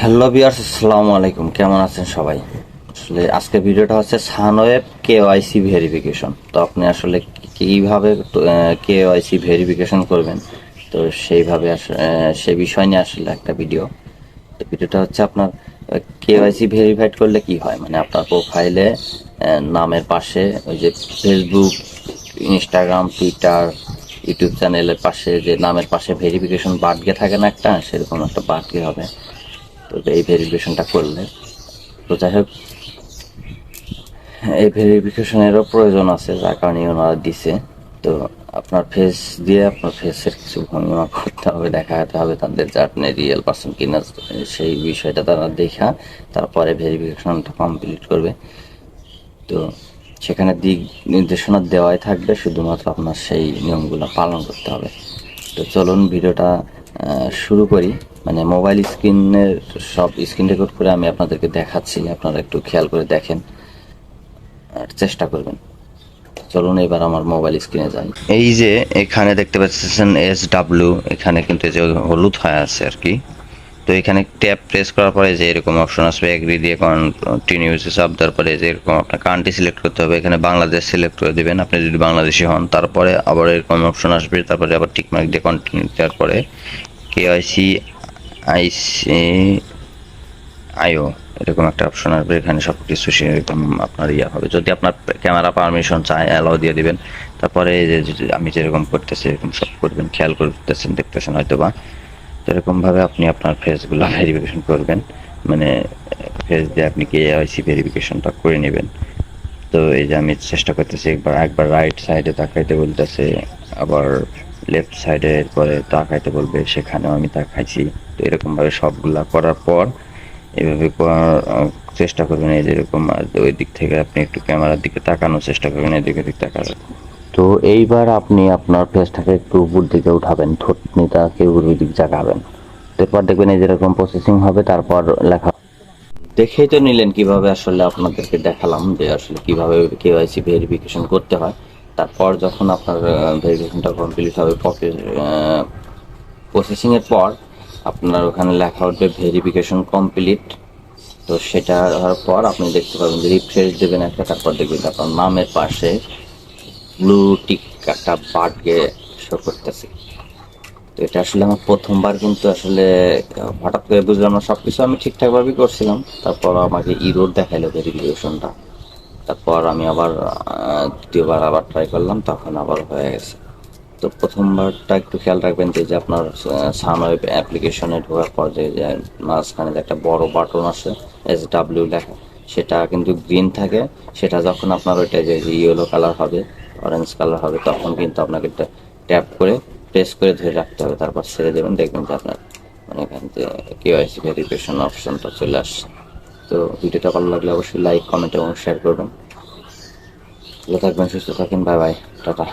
Hello viewers, আসসালামু আলাইকুম। কেমন আছেন সবাই? আসলে আজকে ভিডিওটা হচ্ছে সানওয়েব কেওয়াইসি ভেরিফিকেশন। তো আপনি আসলে কিভাবে কেওয়াইসি ভেরিফিকেশন করবেন, তো সেইভাবে সে বিষয় নিয়ে আসলে একটা ভিডিও। তো ভিডিওটা হচ্ছে আপনার কেওয়াইসি ভেরিফাইড করলে কি হয়, মানে আপনার প্রোফাইলে নামের পাশে ওই যে ফেসবুক, ইনস্টাগ্রাম, টুইটার, ইউটিউব চ্যানেলের পাশে যে নামের পাশে ভেরিফিকেশন বাটকে থাকে না একটা, সেরকম একটা বাটকে হবে। তো এই ভেরিফিকেশনটা করলে, তো যাই হোক, এই ভেরিফিকেশনেরও প্রয়োজন আছে, যার কারণে ওনারা দিছে। তো আপনার ফেস দিয়ে আপনার ফেসের কিছু ভঙ্গিমা করতে হবে, দেখাতে হবে তাদের যে আপনি রিয়েল পার্সন কিনা, সেই বিষয়টা তারা দেখা তারপরে ভেরিফিকেশনটা কমপ্লিট করবে। তো সেখানে দিক নির্দেশনা দেওয়াই থাকবে, শুধুমাত্র আপনার সেই নিয়মগুলো পালন করতে হবে। তো চলুন ভিডিওটা শুরু করি। মানে মোবাইল স্ক্রিনের সব স্ক্রিন রেকর্ড করে আমি আপনাদেরকে দেখাচ্ছি, আপনারা একটু খেয়াল করে দেখেন আর চেষ্টা করবেন। চলুন এবার আমার মোবাইল স্ক্রিনে যাই। এই যে এখানে দেখতে পাচ্ছেন SW, এখানে কিন্তু এই যে হলুদ হয়ে আছে আর কি। তো এখানে ট্যাপ প্রেস করার পরে যে এরকম অপশন আসবে, এগ্রি দিয়ে কন্টিনিউ চাপ দেওয়ার পরে যে এরকম আপনার কান্ট্রি সিলেক্ট করতে হবে। এখানে বাংলাদেশ সিলেক্ট করে দিবেন আপনি যদি বাংলাদেশি হন। তারপরে আবার এরকম অপশন আসবে, তারপরে আবার টিকমার্ক দিয়ে কন্টিনিউ দেওয়ার পরে কেওয়াইসি আইসি আইও এরকম একটা অপশন আসবে। এখানে সব কিছু সেরকম আপনার হবে। যদি আপনার ক্যামেরা পারমিশন চায়, অ্যালাউ দিয়ে দিবেন। তারপরে এই যে আমি যেরকম করতেছি এরকম সব করবেন, খেয়াল করতেছেন, দেখতেছেন হয়তো বা। এরকমভাবে আপনি আপনার ফেসগুলো ভেরিফিকেশন করবেন, মানে ফেস দিয়ে আপনি কেওয়াইসি ভেরিফিকেশনটা করে নেবেন। তো এই যে আমি চেষ্টা করতেছি, একবার রাইট সাইডে তাকাইতে বলতেছে, আবার লেফট সাইডে পরে তাকাইতে বলবে, সেখানেও আমি তাকাইছি। তো এরকমভাবে সবগুলা করার পর এভাবে করার চেষ্টা করবেন। এই যেরকম ওই দিক থেকে আপনি একটু ক্যামেরার দিকে তাকানোর চেষ্টা করবেন, এদিকে দিক তাকাবেন। তো এইবার আপনি আপনার ফেসটাকে একটু উপর দিকে উঠাবেন, থুতনিটাকে উপরের দিক জাগাবেন। এরপর দেখবেন এই যেরকম প্রসেসিং হবে, তারপর লেখা। দেখেই তো নিলেন কিভাবে আসলে আপনাদেরকে দেখালাম যে আসলে কিভাবে কেওয়াইসি ভেরিফিকেশন করতে হয়। তারপর যখন আপনার ভেরিফিকেশনটা কমপ্লিট হবে, প্রসেসিংয়ের পর আপনার ওখানে লেখা উঠবে ভেরিফিকেশন কমপ্লিট। তো সেটা হওয়ার পর আপনি দেখতে পাবেন যে রিফ্রেশ দেবেন একটা, তারপর দেখবেন আপনার নামের পাশে ব্লু টিক একটা বাটকে শো করতেছে। তো এটা আসলে আমার প্রথমবার, কিন্তু আসলে হঠাৎ করে বুঝলাম না। সব কিছু আমি ঠিকঠাকভাবেই করছিলাম, তারপর আমাকে ইরোর দেখাইলো ভেরিফিকেশনটা। তারপর আমি আবার দ্বিতীয়বার আবার ট্রাই করলাম, তখন আবার হয়ে গেছে। তো প্রথমবারটা একটু খেয়াল রাখবেন যে আপনার সানওয়েব অ্যাপ্লিকেশনে ঢোকার পর যে মাঝখানে যে একটা বড় বাটন আছে SW লেখা, সেটা কিন্তু গ্রিন থাকে। সেটা যখন আপনার ওইটা যে ইয়েলো কালার হবে, অরেঞ্জ কালার হবে, তখন কিন্তু আপনাকে ট্যাপ করে প্রেস করে ধরে রাখতে হবে, তারপর ছেড়ে দেবেন। দেখবেন যে আপনার মানে এখান থেকে কেওয়াইসি ভেরিফিকেশন অপশনটা চলে আসছে। তো ভিডিওটা ভালো লাগলে অবশ্যই লাইক, কমেন্ট এবং শেয়ার করবেন। ভালো থাকবেন, সুস্থ থাকেন, বাই বাই, টাটা।